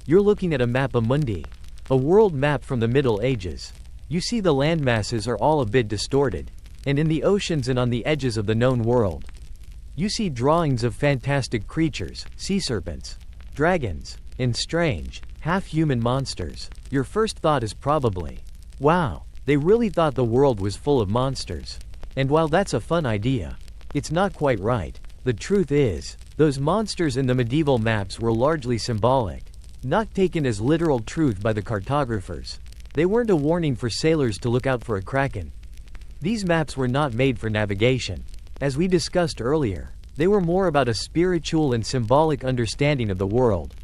You're looking at a mappa mundi, a world map from the Middle Ages. You see the landmasses are all a bit distorted, and in the oceans and on the edges of the known world, you see drawings of fantastic creatures, sea serpents, dragons, and strange, half-human monsters. Your first thought is probably, wow, they really thought the world was full of monsters. And while that's a fun idea, it's not quite right. The truth is, those monsters in the medieval maps were largely symbolic, not taken as literal truth by the cartographers. They weren't a warning for sailors to look out for a kraken. These maps were not made for navigation. As we discussed earlier, they were more about a spiritual and symbolic understanding of the world.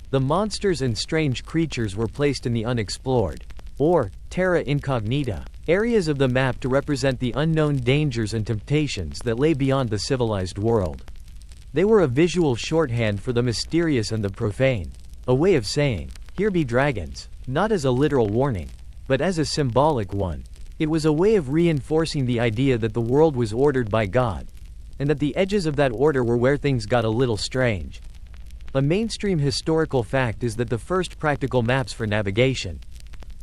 The monsters and strange creatures were placed in the unexplored, or terra incognita, areas of the map to represent the unknown dangers and temptations that lay beyond the civilized world. They were a visual shorthand for the mysterious and the profane. A way of saying, here be dragons, not as a literal warning, but as a symbolic one. It was a way of reinforcing the idea that the world was ordered by God, and that the edges of that order were where things got a little strange. A mainstream historical fact is that the first practical maps for navigation,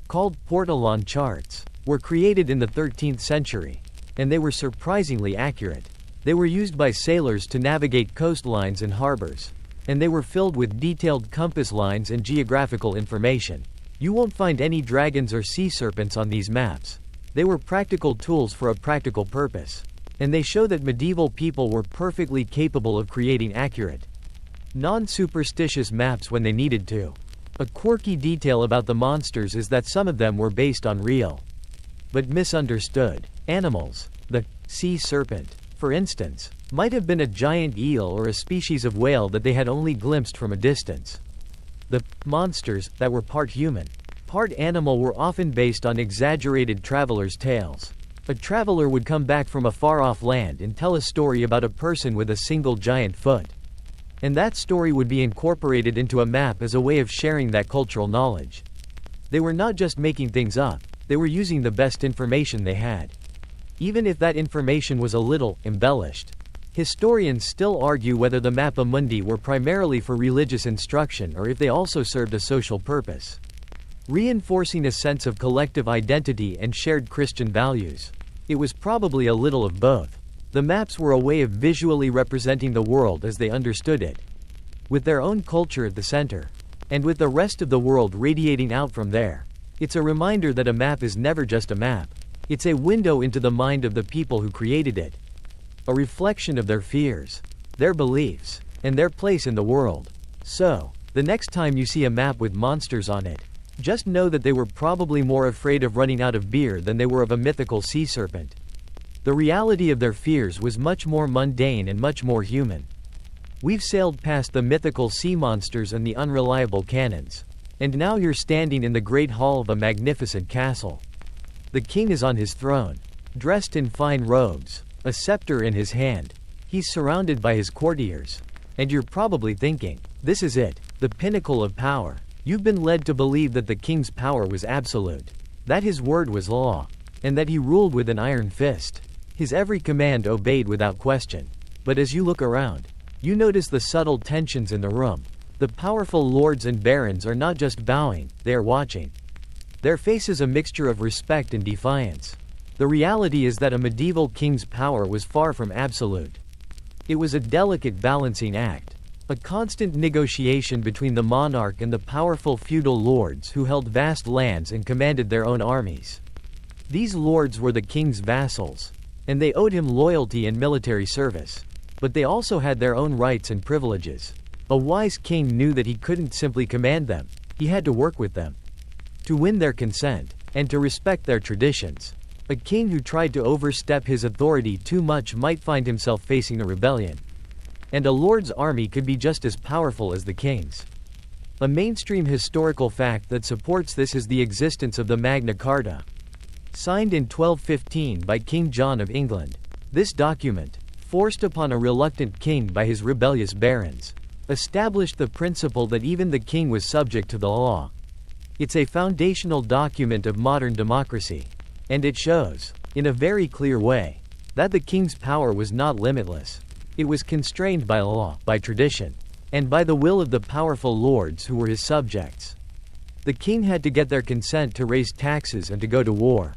called portolan charts, were created in the 13th century, and they were surprisingly accurate. They were used by sailors to navigate coastlines and harbors, and they were filled with detailed compass lines and geographical information. You won't find any dragons or sea serpents on these maps. They were practical tools for a practical purpose, and they show that medieval people were perfectly capable of creating accurate, non-superstitious maps when they needed to. A quirky detail about the monsters is that some of them were based on real, but misunderstood, animals. The sea serpent, for instance, might have been a giant eel or a species of whale that they had only glimpsed from a distance. The monsters that were part human, part animal were often based on exaggerated travelers' tales. A traveler would come back from a far-off land and tell a story about a person with a single giant foot. And that story would be incorporated into a map as a way of sharing that cultural knowledge. They were not just making things up, they were using the best information they had. Even if that information was a little embellished. Historians still argue whether the Mappa Mundi were primarily for religious instruction or if they also served a social purpose, reinforcing a sense of collective identity and shared Christian values. It was probably a little of both. The maps were a way of visually representing the world as they understood it, with their own culture at the center, and with the rest of the world radiating out from there. It's a reminder that a map is never just a map. It's a window into the mind of the people who created it, a reflection of their fears, their beliefs, and their place in the world. So, the next time you see a map with monsters on it, just know that they were probably more afraid of running out of beer than they were of a mythical sea serpent. The reality of their fears was much more mundane and much more human. We've sailed past the mythical sea monsters and the unreliable cannons. And now you're standing in the great hall of a magnificent castle. The king is on his throne, dressed in fine robes, a scepter in his hand. He's surrounded by his courtiers. And you're probably thinking, this is it, the pinnacle of power. You've been led to believe that the king's power was absolute, that his word was law, and that he ruled with an iron fist. His every command obeyed without question. But as you look around, you notice the subtle tensions in the room. The powerful lords and barons are not just bowing, they are watching. Their face is a mixture of respect and defiance. The reality is that a medieval king's power was far from absolute. It was a delicate balancing act, a constant negotiation between the monarch and the powerful feudal lords who held vast lands and commanded their own armies. These lords were the king's vassals, and they owed him loyalty and military service. But they also had their own rights and privileges. A wise king knew that he couldn't simply command them, he had to work with them, to win their consent, and to respect their traditions. A king who tried to overstep his authority too much might find himself facing a rebellion. And a lord's army could be just as powerful as the king's. A mainstream historical fact that supports this is the existence of the Magna Carta, signed in 1215 by King John of England. This document, forced upon a reluctant king by his rebellious barons, established the principle that even the king was subject to the law. It's a foundational document of modern democracy. And it shows, in a very clear way, that the king's power was not limitless. It was constrained by law, by tradition, and by the will of the powerful lords who were his subjects. The king had to get their consent to raise taxes and to go to war.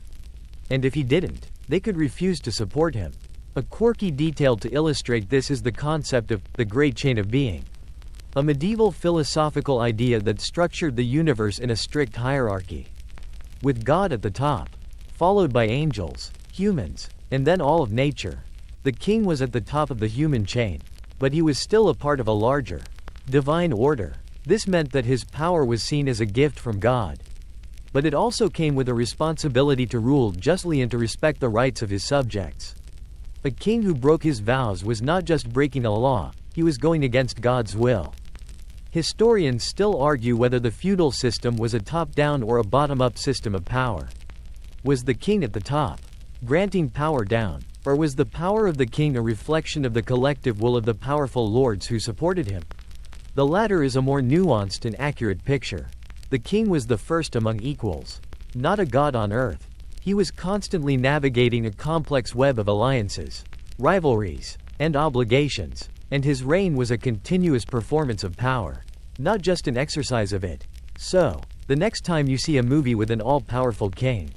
And if he didn't, they could refuse to support him. A quirky detail to illustrate this is the concept of the great chain of being, a medieval philosophical idea that structured the universe in a strict hierarchy, with God at the top, followed by angels, humans, and then all of nature. The king was at the top of the human chain, but he was still a part of a larger, divine order. This meant that his power was seen as a gift from God. But it also came with a responsibility to rule justly and to respect the rights of his subjects. A king who broke his vows was not just breaking a law, he was going against God's will. Historians still argue whether the feudal system was a top-down or a bottom-up system of power. Was the king at the top, granting power down, or was the power of the king a reflection of the collective will of the powerful lords who supported him? The latter is a more nuanced and accurate picture. The king was the first among equals, not a god on earth. He was constantly navigating a complex web of alliances, rivalries, and obligations, and his reign was a continuous performance of power, not just an exercise of it. So, the next time you see a movie with an all-powerful king,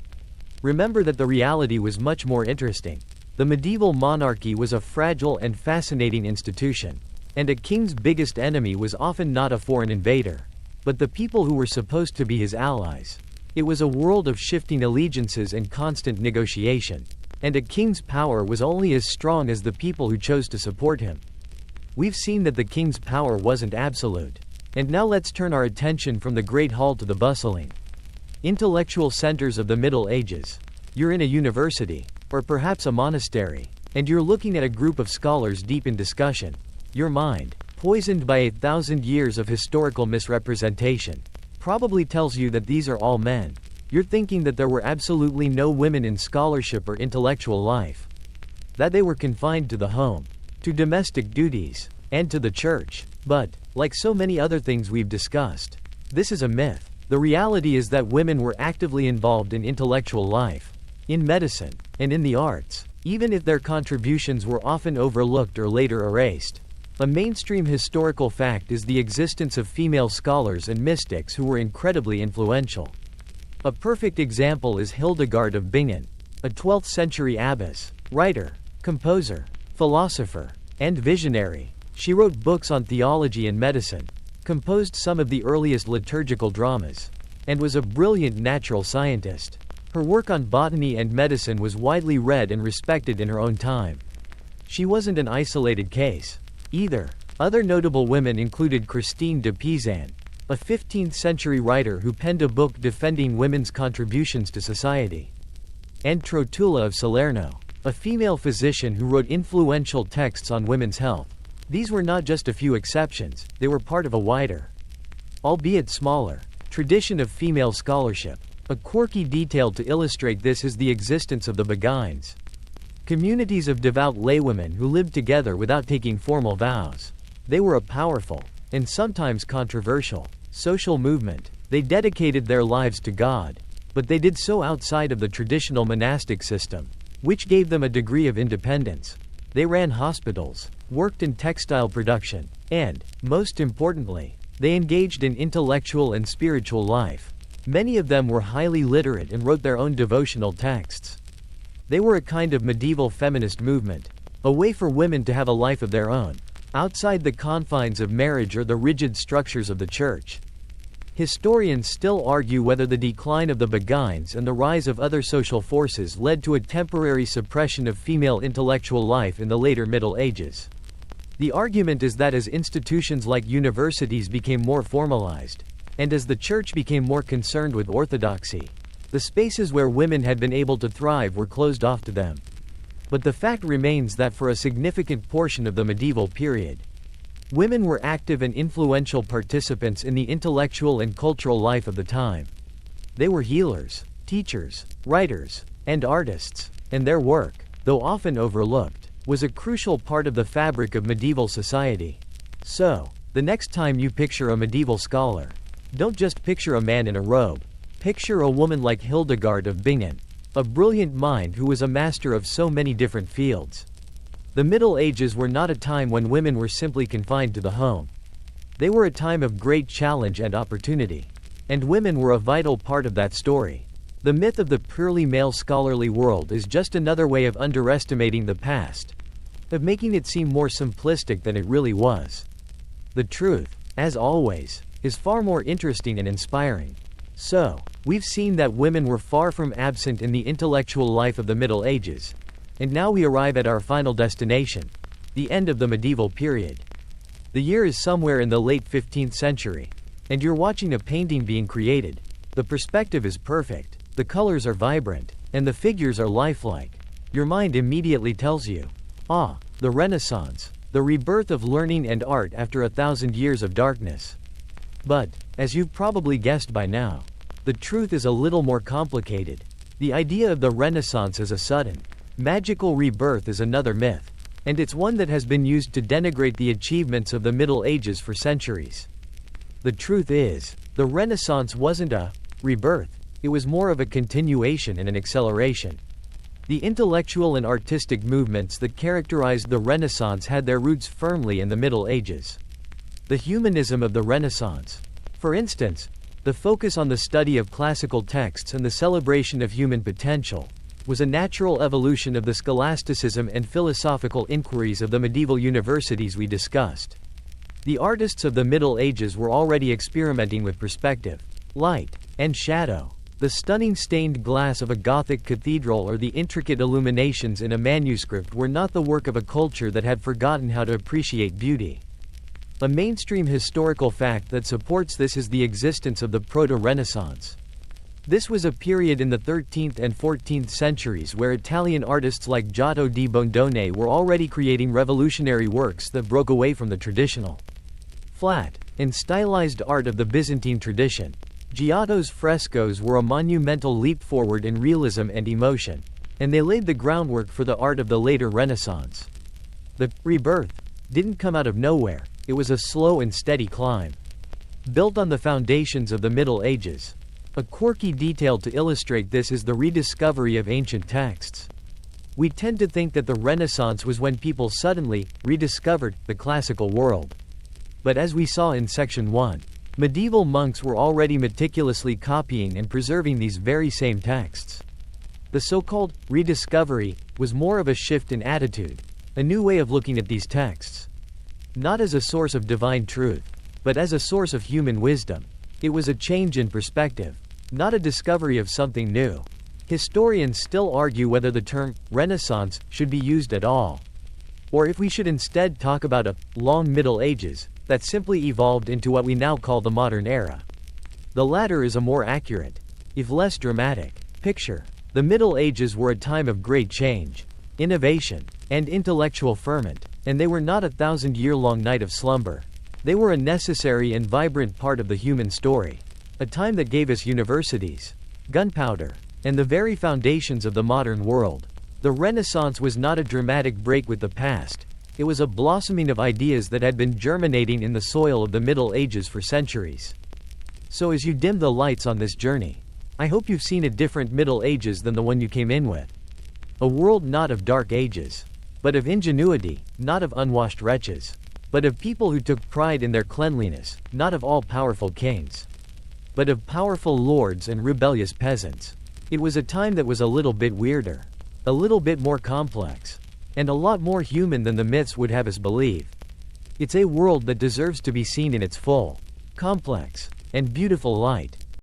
remember that the reality was much more interesting. The medieval monarchy was a fragile and fascinating institution, and a king's biggest enemy was often not a foreign invader, but the people who were supposed to be his allies. It was a world of shifting allegiances and constant negotiation, and a king's power was only as strong as the people who chose to support him. We've seen that the king's power wasn't absolute, and now let's turn our attention from the Great Hall to the bustling, intellectual centers of the Middle Ages. You're in a university, or perhaps a monastery, and you're looking at a group of scholars deep in discussion. Your mind, poisoned by 1,000 years of historical misrepresentation, probably tells you that these are all men. You're thinking that there were absolutely no women in scholarship or intellectual life, that they were confined to the home, to domestic duties, and to the church. But, like so many other things we've discussed, this is a myth. The reality is that women were actively involved in intellectual life, in medicine, and in the arts, even if their contributions were often overlooked or later erased. A mainstream historical fact is the existence of female scholars and mystics who were incredibly influential. A perfect example is Hildegard of Bingen, a 12th century abbess, writer, composer, philosopher, and visionary. She wrote books on theology and medicine, composed some of the earliest liturgical dramas, and was a brilliant natural scientist. Her work on botany and medicine was widely read and respected in her own time. She wasn't an isolated case, either. Other notable women included Christine de Pizan, a 15th century writer who penned a book defending women's contributions to society, and Trotula of Salerno, a female physician who wrote influential texts on women's health. These were not just a few exceptions, they were part of a wider, albeit smaller, tradition of female scholarship. A quirky detail to illustrate this is the existence of the Beguines, communities of devout laywomen who lived together without taking formal vows. They were a powerful, and sometimes controversial, social movement. They dedicated their lives to God, but they did so outside of the traditional monastic system, which gave them a degree of independence. They ran hospitals, worked in textile production, and, most importantly, they engaged in intellectual and spiritual life. Many of them were highly literate and wrote their own devotional texts. They were a kind of medieval feminist movement, a way for women to have a life of their own, outside the confines of marriage or the rigid structures of the church. Historians still argue whether the decline of the Beguines and the rise of other social forces led to a temporary suppression of female intellectual life in the later Middle Ages. The argument is that as institutions like universities became more formalized, and as the church became more concerned with orthodoxy, the spaces where women had been able to thrive were closed off to them. But the fact remains that for a significant portion of the medieval period, women were active and influential participants in the intellectual and cultural life of the time. They were healers, teachers, writers, and artists, and their work, though often overlooked, was a crucial part of the fabric of medieval society. So, the next time you picture a medieval scholar, don't just picture a man in a robe. Picture a woman like Hildegard of Bingen, a brilliant mind who was a master of so many different fields. The Middle Ages were not a time when women were simply confined to the home. They were a time of great challenge and opportunity. And women were a vital part of that story. The myth of the purely male scholarly world is just another way of underestimating the past, of making it seem more simplistic than it really was. The truth, as always, is far more interesting and inspiring. So, we've seen that women were far from absent in the intellectual life of the Middle Ages. And now we arrive at our final destination, the end of the medieval period. The year is somewhere in the late 15th century, and you're watching a painting being created. The perspective is perfect, the colors are vibrant, and the figures are lifelike. Your mind immediately tells you, ah, the Renaissance, the rebirth of learning and art after 1,000 years of darkness. But, as you've probably guessed by now, the truth is a little more complicated. The idea of the Renaissance as a sudden, magical rebirth is another myth, and it's one that has been used to denigrate the achievements of the Middle Ages for centuries. The truth is, the Renaissance wasn't a rebirth, it was more of a continuation and an acceleration. The intellectual and artistic movements that characterized the Renaissance had their roots firmly in the Middle Ages. The humanism of the Renaissance, for instance, the focus on the study of classical texts and the celebration of human potential, was a natural evolution of the scholasticism and philosophical inquiries of the medieval universities we discussed. The artists of the Middle Ages were already experimenting with perspective, light, and shadow. The stunning stained glass of a Gothic cathedral or the intricate illuminations in a manuscript were not the work of a culture that had forgotten how to appreciate beauty. A mainstream historical fact that supports this is the existence of the Proto-Renaissance. This was a period in the 13th and 14th centuries where Italian artists like Giotto di Bondone were already creating revolutionary works that broke away from the traditional, flat, and stylized art of the Byzantine tradition. Giotto's frescoes were a monumental leap forward in realism and emotion, and they laid the groundwork for the art of the later Renaissance. The rebirth didn't come out of nowhere. It was a slow and steady climb, built on the foundations of the Middle Ages. A quirky detail to illustrate this is the rediscovery of ancient texts. We tend to think that the Renaissance was when people suddenly rediscovered the classical world. But as we saw in Section 1, medieval monks were already meticulously copying and preserving these very same texts. The so-called rediscovery was more of a shift in attitude, a new way of looking at these texts. Not as a source of divine truth, but as a source of human wisdom. It was a change in perspective, not a discovery of something new. Historians still argue whether the term Renaissance should be used at all, or if we should instead talk about a long Middle Ages that simply evolved into what we now call the modern era. The latter is a more accurate, if less dramatic, picture. The Middle Ages were a time of great change, innovation, and intellectual ferment. And they were not a thousand-year-long night of slumber. They were a necessary and vibrant part of the human story. A time that gave us universities, gunpowder, and the very foundations of the modern world. The Renaissance was not a dramatic break with the past. It was a blossoming of ideas that had been germinating in the soil of the Middle Ages for centuries. So as you dim the lights on this journey, I hope you've seen a different Middle Ages than the one you came in with. A world not of dark ages, but of ingenuity, not of unwashed wretches, but of people who took pride in their cleanliness, not of all-powerful kings, but of powerful lords and rebellious peasants. It was a time that was a little bit weirder, a little bit more complex, and a lot more human than the myths would have us believe. It's a world that deserves to be seen in its full, complex, and beautiful light.